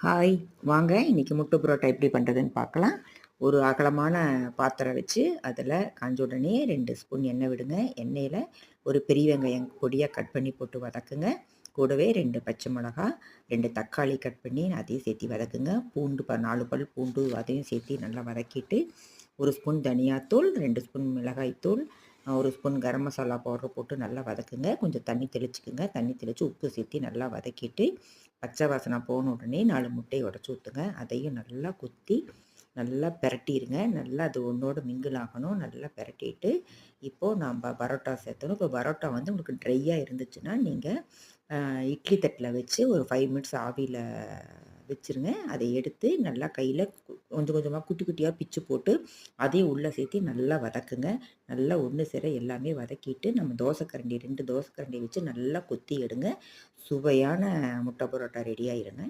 Hi! வாங்க இன்னைக்கு முட்டை புரோட்டா எப்படி பண்ணுறதுன்னு பார்க்கலாம். ஒரு அகலமான பாத்திரம் வச்சு, அதில காஞ்ச உடனே 2 ஸ்பூன் எண்ணெய் விடுங்க. எண்ணெயில ஒரு பெரிய வெங்காயம் பொடியா கட் பண்ணி போட்டு வதக்குங்க. கூடவே 2 பச்சை மிளகா, 2 தக்காளி கட் பண்ணி அதையும் சேர்த்து வதக்குங்க. பூண்டு 4 பல் பூண்டு அதையும் சேர்த்து நல்லா வதக்கிட்டு, 1 ஸ்பூன் தனியாத்தூள், 2 ஸ்பூன் மிளகாய்த்தூள், 1 ஸ்பூன் கரம் மசாலா பவுடர் போட்டு நல்லா வதக்குங்க. கொஞ்சம் தண்ணி தெளிச்சுக்குங்க. தண்ணி தெளித்து உப்பு சேர்த்து நல்லா வதக்கிட்டு, பச்சை வாசனை போன உடனே 4 முட்டையை உடச்சி ஊற்றுங்க. அதையும் நல்லா குத்தி நல்லா பெரட்டிருங்க. நல்லா அது ஒன்றோட மிங்கிள் ஆகணும். நல்லா பெரட்டிட்டு, இப்போது நம்ம பரோட்டா சேர்த்தணும். இப்போ பரோட்டா வந்து உங்களுக்கு ட்ரையாக இருந்துச்சுன்னா, நீங்கள் இட்லி தட்டில் வச்சு ஒரு 5 மினிட்ஸ் ஆவியில் வச்சுருங்க. அதை எடுத்து நல்லா கையில் கொஞ்சம் கொஞ்சமாக குட்டி குட்டியாக பிச்சு போட்டு, அதையும் உள்ளே சேர்த்து நல்லா வதக்குங்க. நல்லா ஒன்று சேர எல்லாமே வதக்கிட்டு, நம்ம தோசைக்கரண்டி 2 தோசைக்கரண்டி வச்சு நல்லா கொத்தி எடுங்க. சுவையான முட்டை பரோட்டா ரெடி ஆயிருங்க.